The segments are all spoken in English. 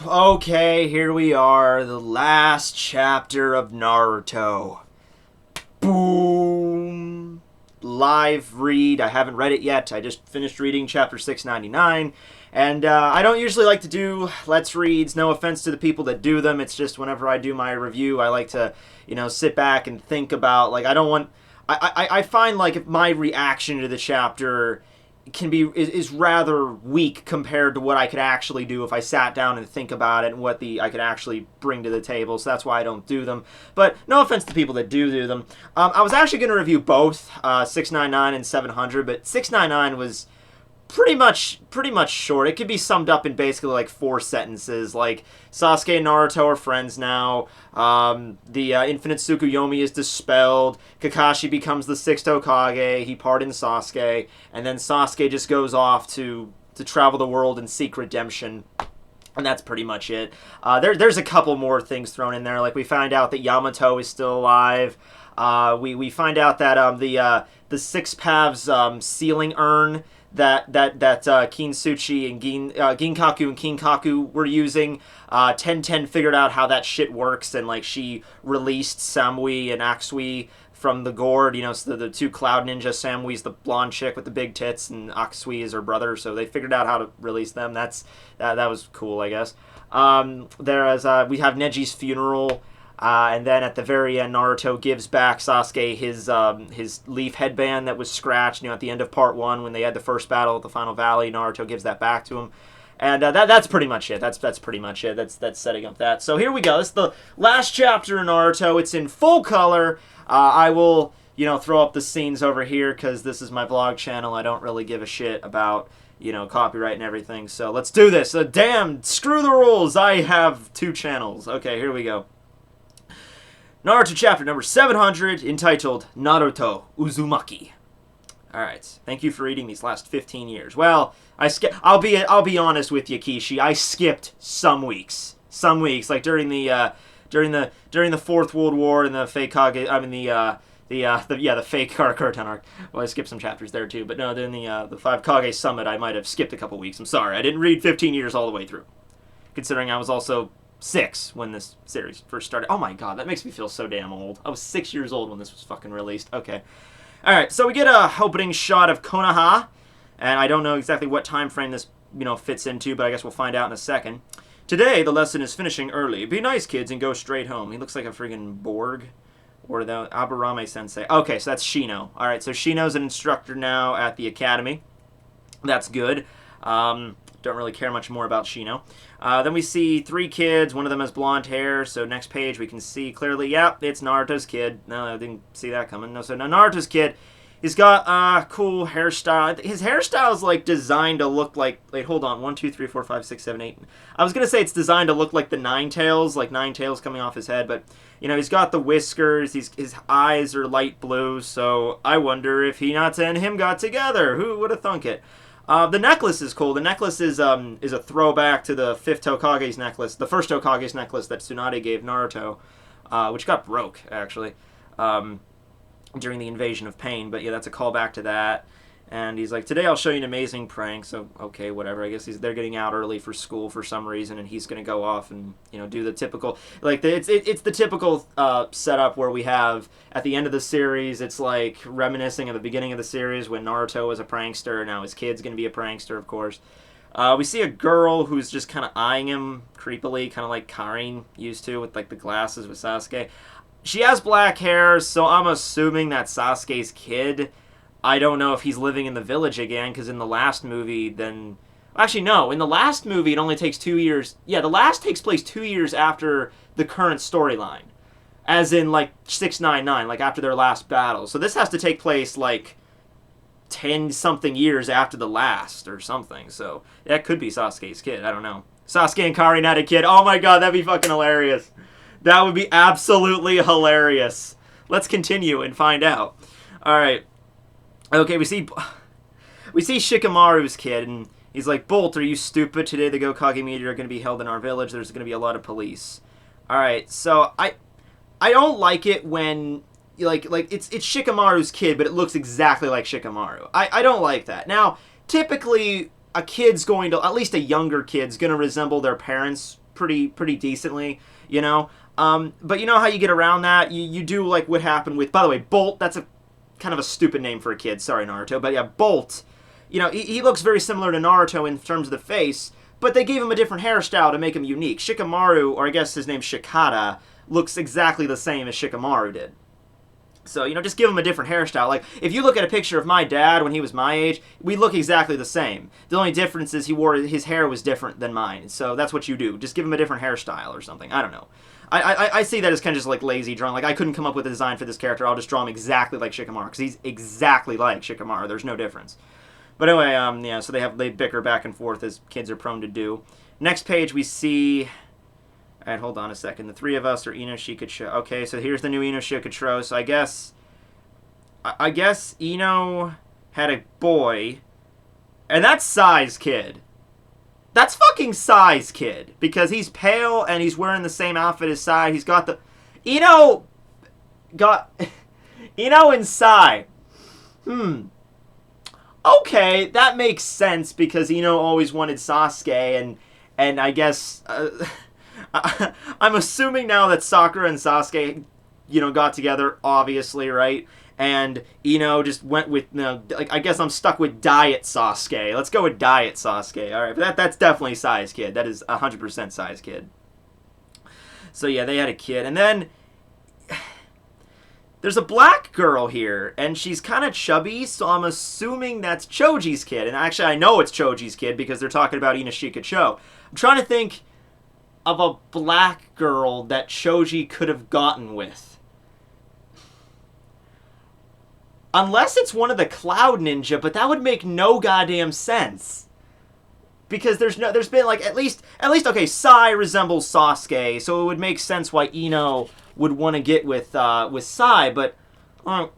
Okay, here we are, the last chapter of Naruto. Boom! Live read. I haven't read it yet. I just finished reading chapter 699. And I don't usually like to do Let's Reads. No offense to the people that do them. It's just whenever I do my review, I like to, sit back and think about, I don't want... I find, if my reaction to the chapter is rather weak compared to what I could actually do if I sat down and think about it and what I could actually bring to the table. So that's why I don't do them. But no offense to people that do them. I was actually going to review both 699 and 700, but 699 was pretty much short. It could be summed up in basically 4 sentences. Sasuke and Naruto are friends now. The infinite Tsukuyomi is dispelled. Kakashi becomes the 6th Hokage. He pardons Sasuke, and then Sasuke just goes off to travel the world and seek redemption. And that's pretty much it. There's a couple more things thrown in there. We find out that Yamato is still alive. We find out that the Six Paths sealing urn that Kinsuchi and Ginkaku and Kinkaku were using. 1010 figured out how that shit works, and she released Samui and Aksui from the gourd. So the 2 cloud ninja. Samui's the blonde chick with the big tits, and Aksui is her brother. So they figured out how to release them. That was cool, I guess. We have Neji's funeral. And then at the very end, Naruto gives back Sasuke his leaf headband that was scratched. At the end of part 1, when they had the first battle at the Final Valley, Naruto gives that back to him. And that's pretty much it. That's pretty much it. That's setting up that. So here we go. This is the last chapter in Naruto. It's in full color. I will, throw up the scenes over here because this is my vlog channel. I don't really give a shit about copyright and everything. So let's do this. Damn, screw the rules. I have 2 channels. Okay, here we go. Naruto chapter number 700, entitled Naruto Uzumaki. All right, thank you for reading these last 15 years. Well, I'll be honest with you, Kishi. I skipped some weeks, during the Fourth World War and the fake Hokage. I mean the fake Karakura arc. Well, I skipped some chapters there too, but no, then the 5 Kage Summit, I might have skipped a couple weeks. I'm sorry, I didn't read 15 years all the way through, considering I was also 6 when this series first started. Oh my god, that makes me feel so damn old. I was 6 years old when this was fucking released. Okay. Alright, so we get a opening shot of Konoha, and I don't know exactly what time frame this, fits into, but I guess we'll find out in a second. Today, the lesson is finishing early. Be nice, kids, and go straight home. He looks like a friggin' Borg. Or the Aburame-sensei. Okay, so that's Shino. Alright, so Shino's an instructor now at the academy. That's good. Don't really care much more about Shino. Then we see 3 kids. One of them has blonde hair. So next page we can see clearly, yep, it's Naruto's kid. No, I didn't see that coming. No, so now Naruto's kid. He's got a cool hairstyle. His hairstyle is designed to look like. Wait, hold on. 1, 2, 3, 4, 5, 6, 7, 8. I was gonna say it's designed to look like the Nine Tails, like 9 tails coming off his head. But he's got the whiskers. His eyes are light blue. So I wonder if Hinata and him got together. Who would have thunk it? The necklace is cool. The necklace is a throwback to the 5th Hokage's necklace, the 1st Hokage's necklace that Tsunade gave Naruto, which got broke, actually, during the invasion of Pain. But yeah, that's a callback to that. And he's like, today I'll show you an amazing prank. So, okay, whatever. I guess they're getting out early for school for some reason, and he's going to go off and, do the typical... It's the typical setup where we have, at the end of the series, it's reminiscing of the beginning of the series when Naruto was a prankster. Now his kid's going to be a prankster, of course. We see a girl who's just kind of eyeing him creepily, kind of like Karin used to with, the glasses with Sasuke. She has black hair, so I'm assuming that's Sasuke's kid. I don't know if he's living in the village again, because in the last movie, then... Actually, no. In the last movie, it only takes 2 years... Yeah, the last takes place 2 years after the current storyline. As in, 699, after their last battle. So this has to take place, 10-something years after the last, or something. So that could be Sasuke's kid. I don't know. Sasuke and Karin had a kid. Oh my god, that'd be fucking hilarious. That would be absolutely hilarious. Let's continue and find out. Alright. Okay, we see Shikamaru's kid, and he's like, Bolt, are you stupid? Today the Hokage meteor are going to be held in our village. There's going to be a lot of police. Alright, so I don't like it when, it's Shikamaru's kid, but it looks exactly like Shikamaru. I don't like that. Now, typically, a kid's going to, at least a younger kid's going to resemble their parents pretty decently, you know. But you know how you get around that? You do like what happened with, by the way, Bolt. That's a kind of a stupid name for a kid. Sorry, Naruto. But yeah, Bolt, you know, he looks very similar to Naruto in terms of the face, but they gave him a different hairstyle to make him unique. Shikamaru, or I guess his name's Shikata, looks exactly the same as Shikamaru did. So, you know, just give him a different hairstyle. Like, if you look at a picture of my dad when he was my age, we look exactly the same. The only difference is his hair was different than mine. So that's what you do. Just give him a different hairstyle or something. I don't know. I see that as kind of just like lazy drawing. Like, I couldn't come up with a design for this character. I'll just draw him exactly like Shikamaru, because he's exactly like Shikamaru. There's no difference. But anyway, yeah, so they bicker back and forth as kids are prone to do. Next page we see... Alright, hold on a second. The three of us are Ino Shikachou. Okay, so here's the new Ino Shikachou. So I guess Ino had a boy, and that's Sai's kid. That's fucking Sai's kid, because he's pale and he's wearing the same outfit as Sai. He's got the... Ino and Sai. Okay, that makes sense, because Ino always wanted Sasuke, and I guess... I'm assuming now that Sakura and Sasuke, you know, got together, obviously, right? And Ino just went with, you know, like, I guess I'm stuck with Diet Sasuke. Let's go with Diet Sasuke. All right, but that's definitely Sai's kid. That is 100% Sai's kid. So yeah, they had a kid, and then there's a black girl here, and she's kind of chubby, so I'm assuming that's Choji's kid. And actually, I know it's Choji's kid because they're talking about Ino Shikachou. I'm trying to think of a black girl that Choji could have gotten with. Unless it's one of the Cloud Ninja, but that would make no goddamn sense. Because there's been like at least okay, Sai resembles Sasuke, so it would make sense why Ino would want to get with Sai, but I'm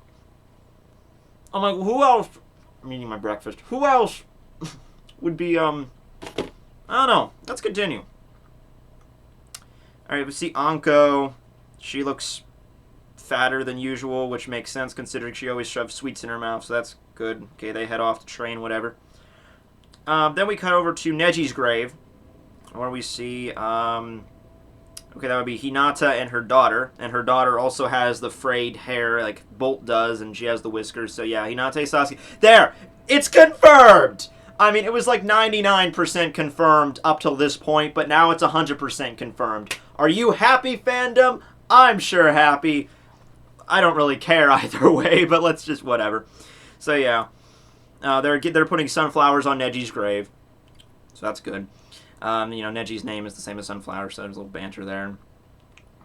like, who else? I'm eating my breakfast. Who else would be I don't know. Let's continue. Alright, we see Anko. She looks fatter than usual, which makes sense considering she always shoves sweets in her mouth, so that's good. Okay, they head off to train, whatever. Then we cut over to Neji's grave, where we see, okay, that would be Hinata and her daughter also has the frayed hair like Bolt does, and she has the whiskers, so yeah, Hinata, Sasuke. There! It's confirmed! I mean, it was like 99% confirmed up till this point, but now it's 100% confirmed. Are you happy, fandom? I'm sure happy. I don't really care either way, but let's just whatever. So yeah, they're putting sunflowers on Neji's grave, so that's good. You know, Neji's name is the same as sunflower, so there's a little banter there.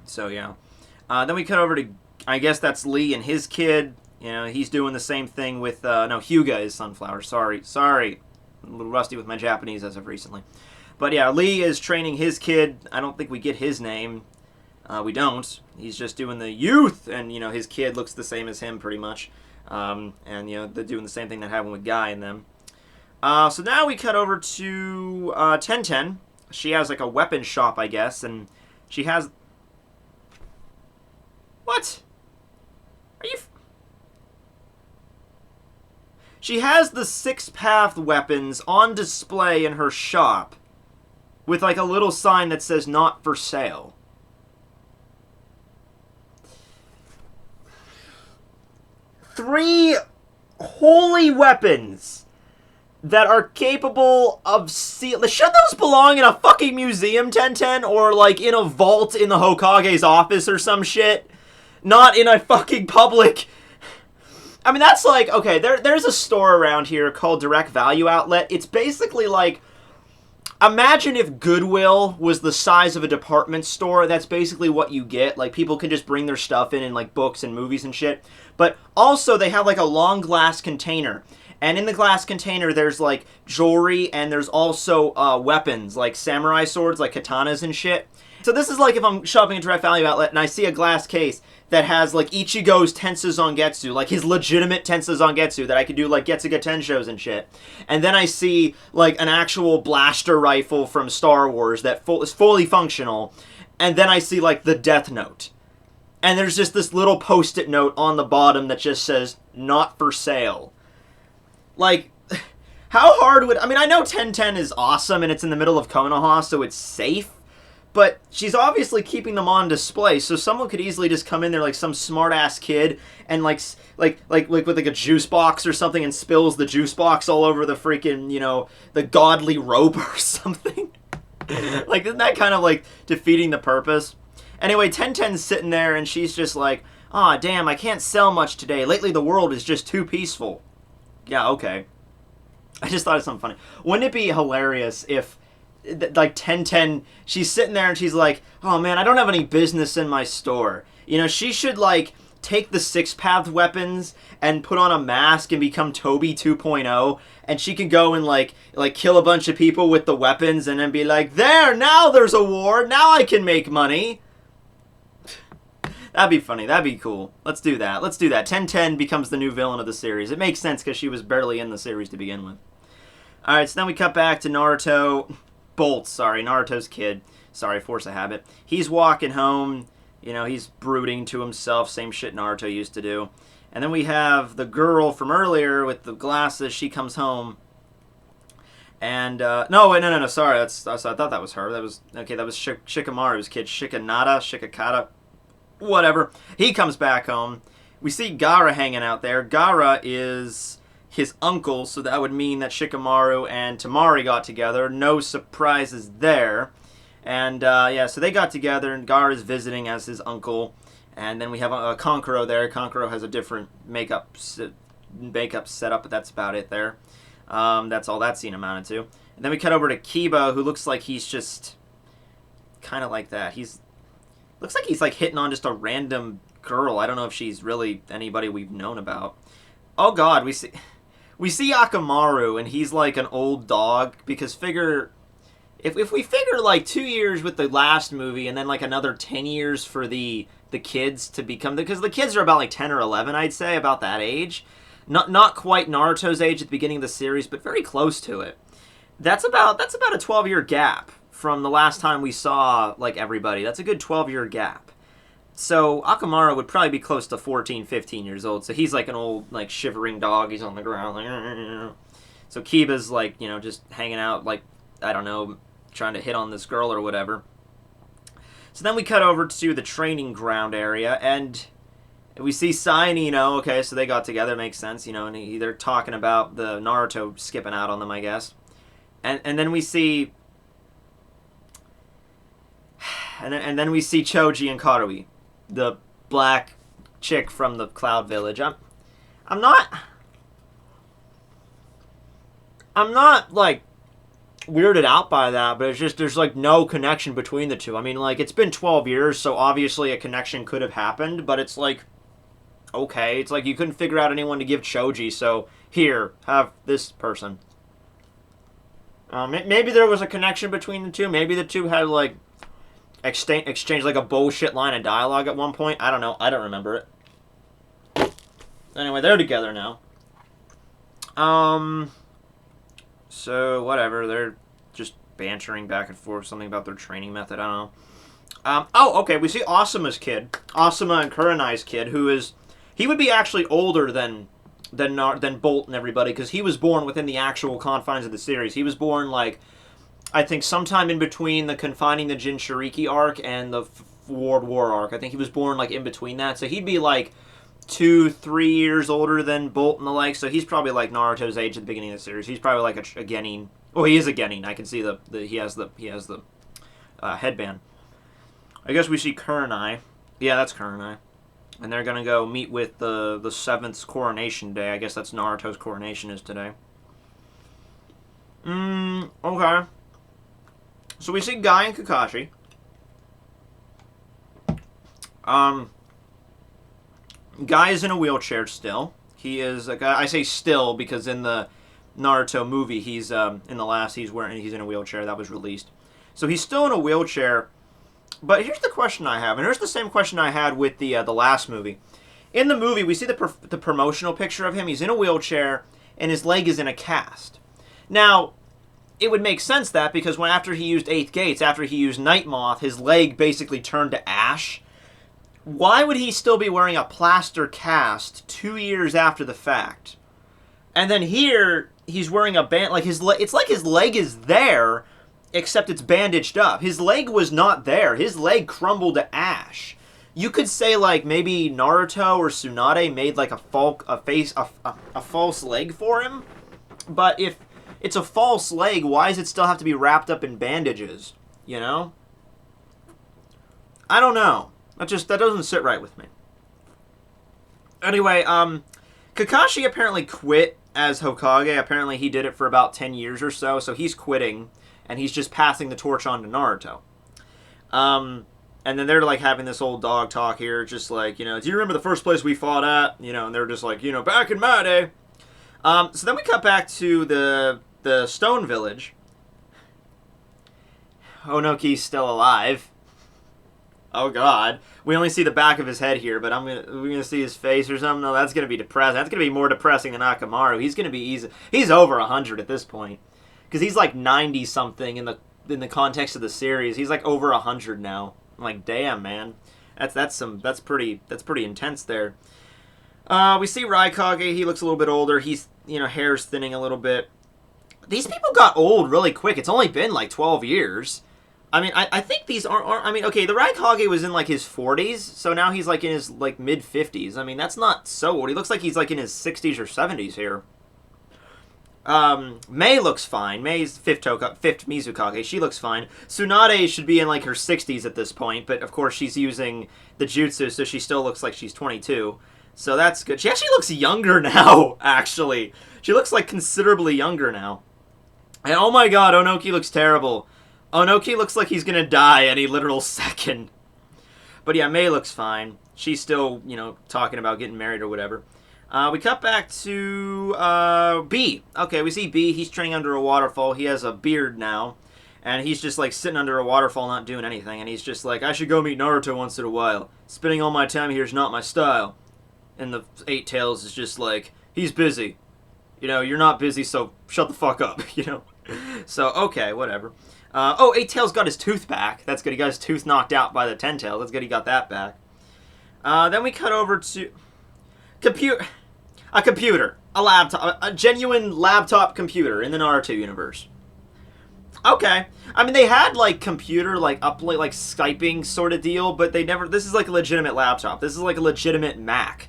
So yeah, then we cut over to, I guess that's Lee and his kid. You know, he's doing the same thing with no, Hyuga is sunflower. Sorry. I'm a little rusty with my Japanese as of recently. But yeah, Lee is training his kid. I don't think we get his name. We don't. He's just doing the youth, and, you know, his kid looks the same as him pretty much. And, you know, they're doing the same thing that happened with Guy and them. So now we cut over to Tenten. She has, like, a weapon shop, I guess, and she has... What? Are you... She has the six-path weapons on display in her shop with, like, a little sign that says not for sale. Three holy weapons that are capable of should those belong in a fucking museum, Tenten? Or, like, in a vault in the Hokage's office or some shit? Not in a fucking public... I mean, that's like, okay, there's a store around here called Direct Value Outlet. It's basically like, imagine if Goodwill was the size of a department store. That's basically what you get. Like, people can just bring their stuff in like, books and movies and shit. But also, they have, like, a long glass container. And in the glass container, there's, like, jewelry, and there's also weapons, like samurai swords, like katanas and shit. So this is like if I'm shopping at Direct Value Outlet, and I see a glass case that has, like, Ichigo's Tensuzangetsu, like, his legitimate Tensuzangetsu that I could do, like, Getsuga Tenshos and shit. And then I see, like, an actual blaster rifle from Star Wars that is fully functional. And then I see, like, the Death Note. And there's just this little post-it note on the bottom that just says, not for sale. Like, how hard would... I mean, I know 1010 is awesome and it's in the middle of Konoha, so it's safe. But she's obviously keeping them on display, so someone could easily just come in there like some smart ass kid and like with like a juice box or something and spills the juice box all over the freaking, you know, the godly robe or something. Like, isn't that kind of like defeating the purpose? Anyway, Tenten's sitting there and she's just like, "Aw, damn, I can't sell much today. Lately the world is just too peaceful." Yeah, okay. I just thought of something funny. Wouldn't it be hilarious if, like, Tenten, she's sitting there and she's like, "Oh man, I don't have any business in my store." You know, she should, like, take the six-path weapons and put on a mask and become Toby 2.0, and she can go and, like kill a bunch of people with the weapons and then be like, "There, now there's a war, now I can make money." That'd be funny. That'd be cool. Let's do that. Let's do that. Tenten becomes the new villain of the series. It makes sense because she was barely in the series to begin with. Alright, so then we cut back to Naruto. Naruto's kid. Sorry, force of habit. He's walking home. You know, he's brooding to himself. Same shit Naruto used to do. And then we have the girl from earlier with the glasses. She comes home. And, no, sorry. I thought that was her. That was Shikamaru's kid. Shikakata. Whatever. He comes back home. We see Gaara hanging out there. Gaara is his uncle, so that would mean that Shikamaru and Temari got together. No surprises there. And, so they got together, and Gaara's visiting as his uncle. And then we have Kankuro there. Kankuro has a different makeup set up, but that's about it there. That's all that scene amounted to. And then we cut over to Kiba, who looks like he's just kind of like that. Looks like he's like hitting on just a random girl. I don't know if she's really anybody we've known about. Oh god, we see Akamaru, and he's like an old dog, because if we figure like 2 years with the last movie and then like another 10 years for the kids to become, because the kids are about like 10 or 11, I'd say, about that age. Not quite Naruto's age at the beginning of the series, but very close to it. That's about a 12-year gap from the last time we saw, like, everybody. That's a good 12-year gap. So Akamaru would probably be close to 14, 15 years old. So he's like an old, like, shivering dog. He's on the ground, like, so Kiba's, like, you know, just hanging out, like, I don't know, trying to hit on this girl or whatever. So then we cut over to the training ground area, and we see Sai and Ino. Okay, so they got together, makes sense, you know, and they're talking about the Naruto skipping out on them, I guess. And then we see... And then we see Choji and Karui, the black chick from the Cloud Village. I'm not like weirded out by that, but it's just there's like no connection between the two. I mean, like, it's been 12 years, so obviously a connection could have happened, but it's like, okay, it's like you couldn't figure out anyone to give Choji, so here, have this person. Maybe there was a connection between the two. Maybe the two had like exchange like a bullshit line of dialogue at one point. I don't know. I don't remember it. Anyway, they're together now. So whatever. They're just bantering back and forth something about their training method. I don't know. Okay. We see Asuma's kid, Asuma and Kurenai's kid, he would be actually older than Bolt and everybody, because he was born within the actual confines of the series. He was born like, I think sometime in between the Confining the Jinchuriki arc and the World War arc. I think he was born like in between that. So he'd be like 2-3 years older than Bolt and the like. So he's probably like Naruto's age at the beginning of the series. He's probably like a Genin. Oh, he is a Genin. I can see he has the headband. I guess we see Kurenai. Yeah, that's Kurenai. And they're gonna go meet with the 7th coronation day. I guess that's Naruto's coronation is today. Okay. So we see Guy and Kakashi. Guy is in a wheelchair still. He is a guy. I say still because in the Naruto movie, he's in the last he's in a wheelchair that was released. So he's still in a wheelchair. But here's the question I have, and here's the same question I had with the last movie. In the movie, we see the promotional picture of him. He's in a wheelchair, and his leg is in a cast. Now, it would make sense that because after he used 8th Gates, after he used Night Moth, his leg basically turned to ash. Why would he still be wearing a plaster cast 2 years after the fact? And then here, he's wearing a band, like it's like his leg is there, except it's bandaged up. His leg was not there. His leg crumbled to ash. You could say, like, maybe Naruto or Tsunade made, like, a false leg for him. But if it's a false leg, why does it still have to be wrapped up in bandages? You know? I don't know. That doesn't sit right with me. Anyway, Kakashi apparently quit as Hokage. Apparently he did it for about 10 years or so, so he's quitting, and he's just passing the torch on to Naruto. And then they're, like, having this old dog talk here, just like, you know, do you remember the first place we fought at? You know, and they're just like, you know, back in my day. So then we cut back to the Stone Village. Onoki's still alive. Oh, God. We only see the back of his head here, but we're gonna see his face or something. No, that's gonna be depressing. That's gonna be more depressing than Akamaru. He's gonna be he's over 100 at this point, because he's like 90 something in the context of the series. He's like over 100 now. I'm like, damn, man, that's pretty intense there. We see Raikage. He looks a little bit older. He's, you know, hair's thinning a little bit. These people got old really quick. It's only been like 12 years. I mean, I think these aren't... I mean, okay, the Raikage was in, like, his 40s, so now he's, like, in his, like, mid-50s. I mean, that's not so old. He looks like he's, like, in his 60s or 70s here. Mei looks fine. Mei's fifth Mizukage. She looks fine. Tsunade should be in, like, her 60s at this point, but, of course, she's using the jutsu, so she still looks like she's 22. So that's good. She actually looks younger now, actually. She looks, like, considerably younger now. And, oh my god, Onoki looks terrible. Onoki looks like he's gonna die any literal second. But yeah, Mei looks fine. She's still, you know, talking about getting married or whatever. We cut back to B. Okay, we see B. He's training under a waterfall. He has a beard now. And he's just, like, sitting under a waterfall not doing anything. And he's just like, I should go meet Naruto once in a while. Spending all my time here is not my style. And the Eight Tails is just like, he's busy. You know, you're not busy, so shut the fuck up, you know? So, okay, whatever. Oh, Eight Tails got his tooth back. That's good. He got his tooth knocked out by the Ten Tails. That's good he got that back. Then we cut over to... A computer. A laptop. A genuine laptop computer in the Naruto universe. Okay. I mean, they had, like, computer, like, like, Skyping sort of deal, but they never... This is, like, a legitimate laptop. This is, like, a legitimate Mac.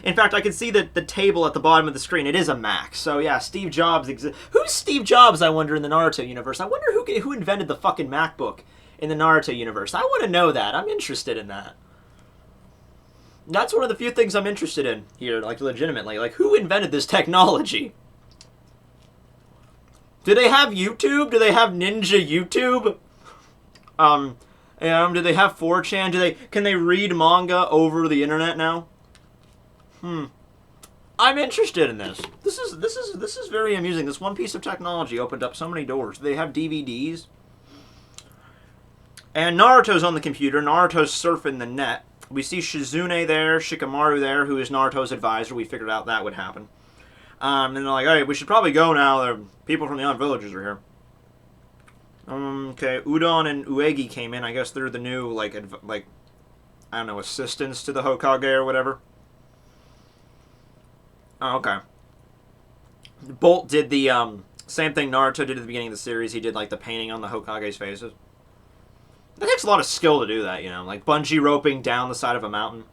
In fact, I can see the table at the bottom of the screen. It is a Mac. So, yeah, Steve Jobs exists. Who's Steve Jobs, I wonder, in the Naruto universe? I wonder who invented the fucking MacBook in the Naruto universe. I want to know that. I'm interested in that. That's one of the few things I'm interested in here, like, legitimately. Like, who invented this technology? Do they have YouTube? Do they have Ninja YouTube? Do they have 4chan? Can they read manga over the internet now? I'm interested in this. This is very amusing. This one piece of technology opened up so many doors. Do they have DVDs? And Naruto's on the computer. Naruto's surfing the net. We see Shizune there, Shikamaru there, who is Naruto's advisor. We figured out that would happen. And they're like, hey, we should probably go now. The people from the other villages are here. Okay, Udon and Uegi came in. I guess they're the new, like, I don't know, assistants to the Hokage or whatever. Oh, okay. Bolt did the same thing Naruto did at the beginning of the series. He did, like, the painting on the Hokage's faces. It takes a lot of skill to do that, you know, like bungee roping down the side of a mountain.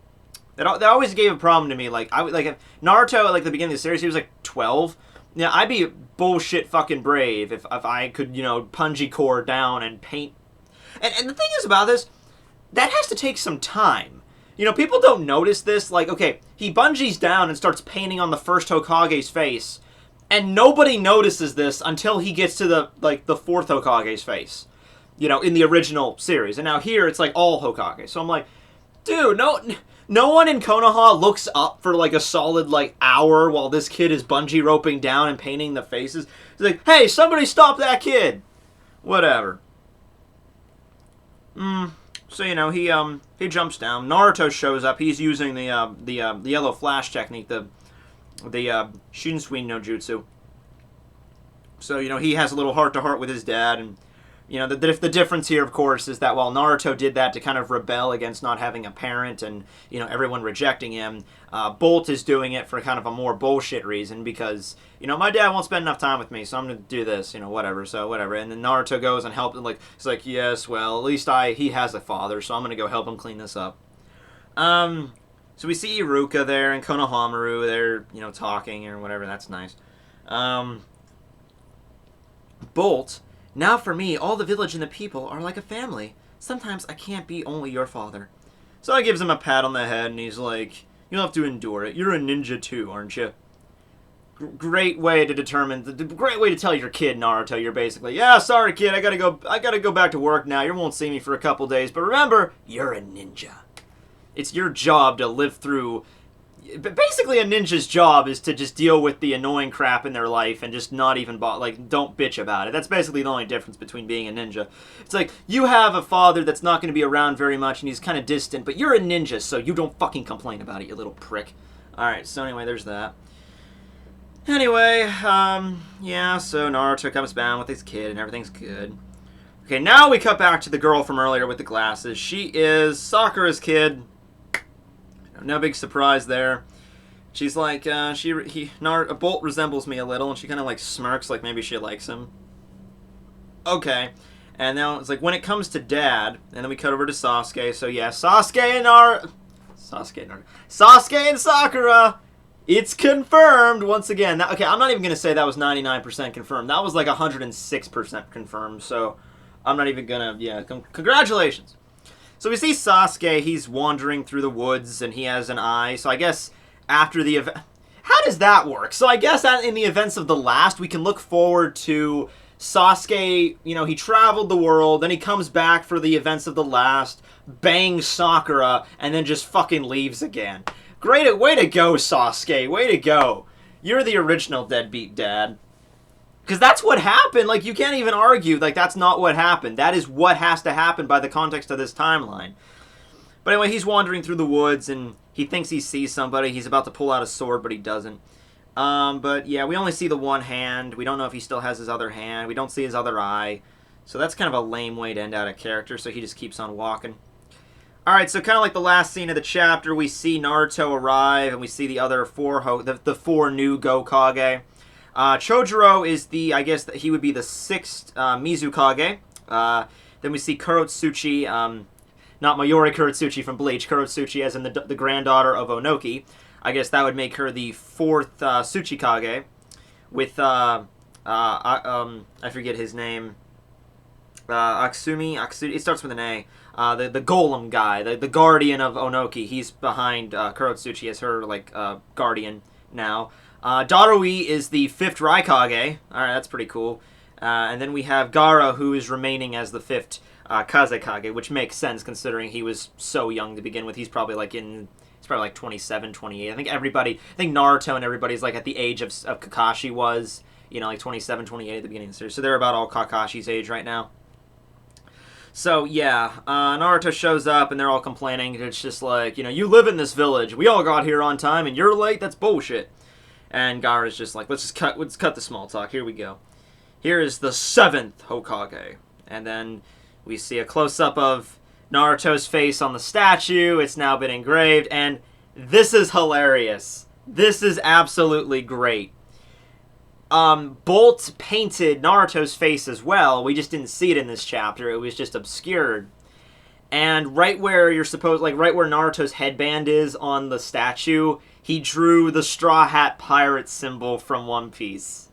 That always gave a problem to me. Like, if Naruto, like, the beginning of the series, he was like 12. Yeah, I'd be bullshit fucking brave if I could, you know, bungee cord down and paint. And the thing is about this, that has to take some time. You know, people don't notice this. Like, okay, he bungees down and starts painting on the first Hokage's face, and nobody notices this until he gets to the fourth Hokage's face. You know, in the original series. And now here, it's like all Hokage. So I'm like, dude, no one in Konoha looks up for like a solid like hour while this kid is bungee roping down and painting the faces. It's like, hey, somebody stop that kid. Whatever. So, you know, he jumps down. Naruto shows up. He's using the yellow flash technique, the Shinsui no Jutsu. So, you know, he has a little heart-to-heart with his dad, and You know, the difference here, of course, is that while Naruto did that to kind of rebel against not having a parent and, you know, everyone rejecting him, Bolt is doing it for kind of a more bullshit reason because, you know, my dad won't spend enough time with me, so I'm going to do this, you know, whatever, so whatever. And then Naruto goes and helps him, like, he's like, yes, well, at least he has a father, so I'm going to go help him clean this up. So we see Iruka there and Konohamaru, they're, you know, talking or whatever, that's nice. Bolt... Now for me, all the village and the people are like a family. Sometimes I can't be only your father. So he gives him a pat on the head, and he's like, you'll have to endure it. You're a ninja too, aren't you? Great way to determine, great way to tell your kid, Naruto. You're basically, yeah, sorry kid, I gotta go back to work now. You won't see me for a couple days, but remember, you're a ninja. It's your job to live through... Basically, a ninja's job is to just deal with the annoying crap in their life and just not even, don't bitch about it. That's basically the only difference between being a ninja. It's like, you have a father that's not going to be around very much and he's kind of distant, but you're a ninja, so you don't fucking complain about it, you little prick. Alright, so anyway, there's that. Anyway, yeah, so Naruto comes down with his kid and everything's good. Okay, now we cut back to the girl from earlier with the glasses. She is Sakura's kid. No big surprise there. She's like, Bolt resembles me a little, and she kind of like smirks like maybe she likes him. Okay. And now it's like, when it comes to Dad, and then we cut over to Sasuke. So yeah, Sasuke and Sakura, it's confirmed once again. Now, okay, I'm not even going to say that was 99% confirmed. That was like 106% confirmed, so I'm not even going to, yeah, congratulations. So we see Sasuke, he's wandering through the woods, and he has an eye. So I guess after the event... How does that work? So I guess in the events of the last, we can look forward to Sasuke, you know, he traveled the world, then he comes back for the events of the last, bangs Sakura, and then just fucking leaves again. Great, way to go, Sasuke, way to go. You're the original deadbeat dad. Because that's what happened. Like, you can't even argue, like, that's not what happened. That is what has to happen by the context of this timeline. But anyway, he's wandering through the woods, and he thinks he sees somebody. He's about to pull out a sword, but he doesn't. But, yeah, we only see the one hand. We don't know if he still has his other hand. We don't see his other eye. So that's kind of a lame way to end out a character, so he just keeps on walking. Alright, so kind of like the last scene of the chapter, we see Naruto arrive, and we see the other the four new Hokage. Chojuro is I guess he would be the 6th Mizukage. Then we see Kurotsuchi, not Mayuri Kurotsuchi from Bleach, Kurotsuchi as in the granddaughter of Onoki. I guess that would make her the 4th Tsuchikage, with, I forget his name, Aksumi, it starts with an A, the golem guy, the guardian of Onoki. He's behind Kurotsuchi as her, like, guardian now. Darui is the 5th Raikage. Alright, that's pretty cool. And then we have Gaara, who is remaining as the 5th Kazekage, which makes sense considering he was so young to begin with. He's probably like 27, 28. I think Naruto and everybody's like at the age of Kakashi was, you know, like 27, 28 at the beginning of the series. So they're about all Kakashi's age right now. So, yeah, Naruto shows up, and they're all complaining. It's just like, you know, you live in this village. We all got here on time, and you're late? That's bullshit. And Gaara's just like, let's cut the small talk. Here we go. Here is the 7th Hokage. And then we see a close-up of Naruto's face on the statue. It's now been engraved, and this is hilarious. This is absolutely great. Bolt painted Naruto's face as well. We just didn't see it in this chapter. It was just obscured. And right where right where Naruto's headband is on the statue, he drew the Straw Hat Pirate symbol from One Piece.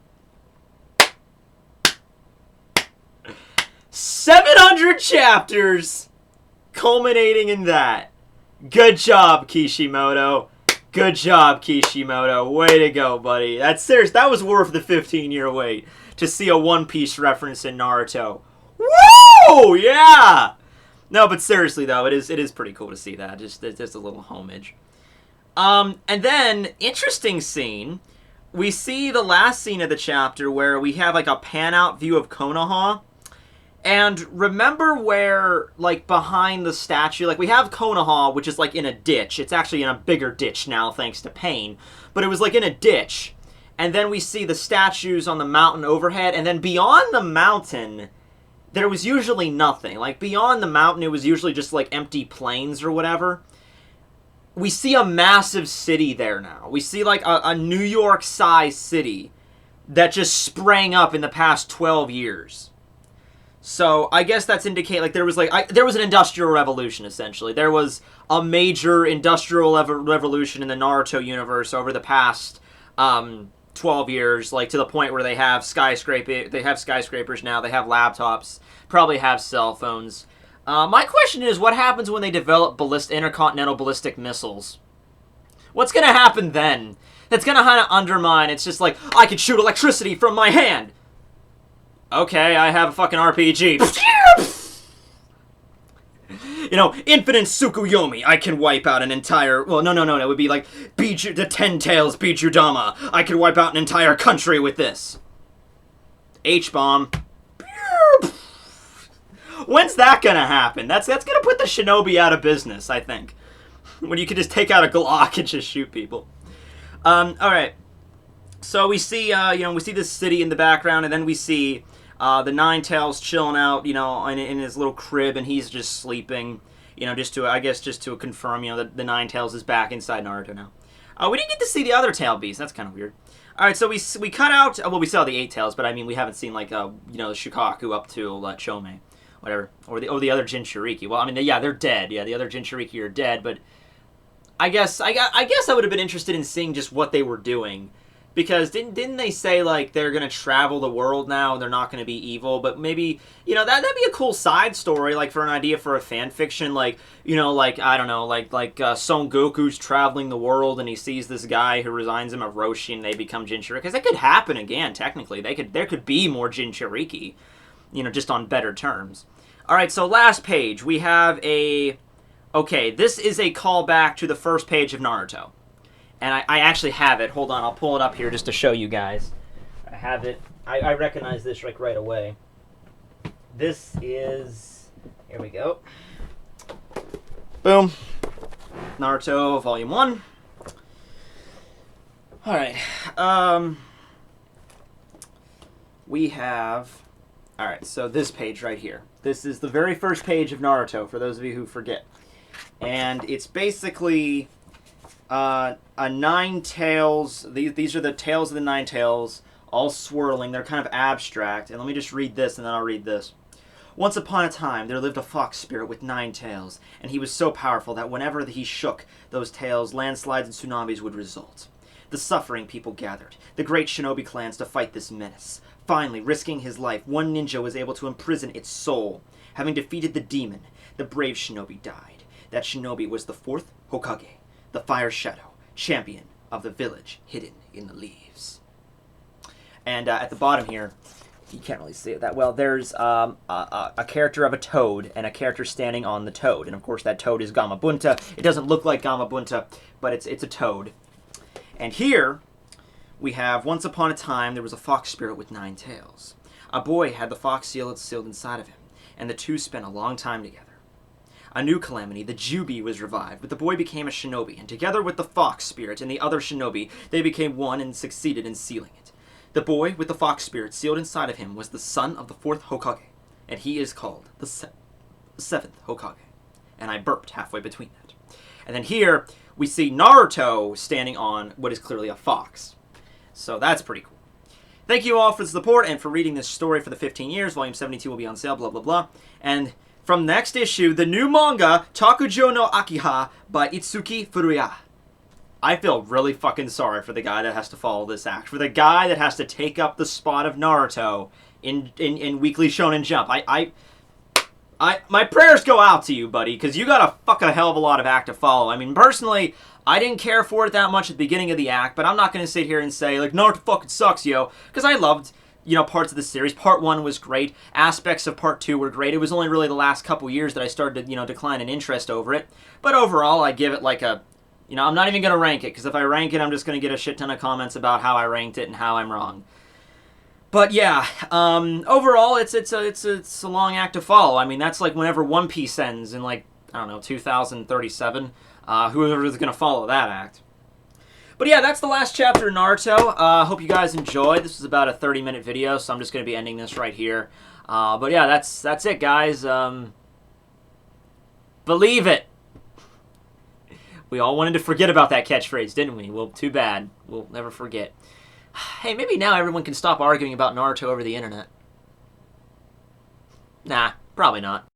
700 chapters culminating in that. Good job, Kishimoto. Good job, Kishimoto. Way to go, buddy. That's serious. That was worth the 15-year wait to see a One Piece reference in Naruto. Woo! Yeah! No, but seriously, though, it is pretty cool to see that. Just a little homage. And then, interesting scene. We see the last scene of the chapter where we have, like, a pan-out view of Konoha. And remember where, like, behind the statue, like, we have Konoha, which is, like, in a ditch. It's actually in a bigger ditch now, thanks to Pain. But it was, like, in a ditch. And then we see the statues on the mountain overhead. And then beyond the mountain, there was usually nothing. Like, beyond the mountain, it was usually just, like, empty plains or whatever. We see a massive city there now. We see, like, a New York-sized city that just sprang up in the past 12 years. So, I guess that's indicate, like, there was an industrial revolution, essentially. There was a major industrial revolution in the Naruto universe over the past, 12 years, like, to the point where they have skyscrapers now, they have laptops, probably have cell phones. My question is, what happens when they develop intercontinental ballistic missiles? What's gonna happen then? That's gonna kind of undermine, it's just like, I can shoot electricity from my hand! Okay, I have a fucking RPG. You know, infinite Tsukuyomi. I can wipe out an entire... Well, no. It would be like the 10 Tails Bijudama. I could wipe out an entire country with this. H-bomb. When's that gonna happen? That's gonna put the shinobi out of business, I think. When you can just take out a Glock and just shoot people. Alright. So we see, we see this city in the background, and then we see... the Nine Tails chilling out, in his little crib, and he's just sleeping, just to confirm, that the Nine Tails is back inside Naruto now. We didn't get to see the other tail beast. That's kind of weird. All right, so we cut out. Well, we saw the 8 tails, but I mean, we haven't seen the Shukaku up to Chome, whatever, or the other Jinchuriki. Well, I mean, they're dead. Yeah, the other Jinchuriki are dead, but I guess I would have been interested in seeing just what they were doing. Because didn't they say, like, they're going to travel the world now and they're not going to be evil? But maybe, that'd be a cool side story, like, for an idea for a fan fiction. Like, I don't know, like Son Goku's traveling the world and he sees this guy who resigns him of Roshi and they become Jinchuriki. Because that could happen again, technically. There could be more Jinchuriki, just on better terms. All right, so last page. We have okay, this is a callback to the first page of Naruto. And I actually have it. Hold on, I'll pull it up here just to show you guys. I have it. I recognize this right away. This is... Here we go. Boom. Naruto Volume 1. Alright. We have... Alright, so this page right here. This is the very first page of Naruto, for those of you who forget. And it's basically... a 9 tails. These are the tails of the 9 tails, all swirling. They're kind of abstract. And let me just read this, and then I'll read this. Once upon a time, there lived a fox spirit with 9 tails, and he was so powerful that whenever he shook those tails, landslides and tsunamis would result. The suffering people gathered, the great shinobi clans, to fight this menace. Finally, risking his life, one ninja was able to imprison its soul. Having defeated the demon, the brave shinobi died. That shinobi was the 4th Hokage, the Fire Shadow, champion of the village hidden in the leaves. And at the bottom here, you can't really see it that well, there's a character of a toad and a character standing on the toad. And of course that toad is Gamabunta. It doesn't look like Gamabunta, but it's a toad. And here we have, once upon a time, there was a fox spirit with 9 tails. A boy had the fox sealed inside of him, and the two spent a long time together. A new calamity, the Jubi, was revived, but the boy became a shinobi, and together with the fox spirit and the other shinobi, they became one and succeeded in sealing it. The boy with the fox spirit sealed inside of him was the son of the 4th Hokage, and he is called the 7th Hokage. And I burped halfway between that. And then here, we see Naruto standing on what is clearly a fox. So that's pretty cool. Thank you all for the support and for reading this story for the 15 years. Volume 72 will be on sale, blah, blah, blah. And... from next issue, the new manga, Takujo no Akiha by Itsuki Furuya. I feel really fucking sorry for the guy that has to follow this act. For the guy that has to take up the spot of Naruto in Weekly Shonen Jump. My prayers go out to you, buddy, because you got a fucking hell of a lot of act to follow. I mean, personally, I didn't care for it that much at the beginning of the act, but I'm not going to sit here and say, like, Naruto fucking sucks, yo, because I loved... parts of the series. Part 1 was great. Aspects of Part 2 were great. It was only really the last couple years that I started to, decline in interest over it. But overall, I give it like a... I'm not even going to rank it, because if I rank it, I'm just going to get a shit ton of comments about how I ranked it and how I'm wrong. But yeah, overall, it's a long act to follow. I mean, that's like whenever One Piece ends in, like, I don't know, 2037. Whoever is going to follow that act. But yeah, that's the last chapter of Naruto. Hope you guys enjoyed. This was about a 30-minute video, so I'm just going to be ending this right here. But yeah, that's it, guys. Believe it. We all wanted to forget about that catchphrase, didn't we? Well, too bad. We'll never forget. Hey, maybe now everyone can stop arguing about Naruto over the internet. Nah, probably not.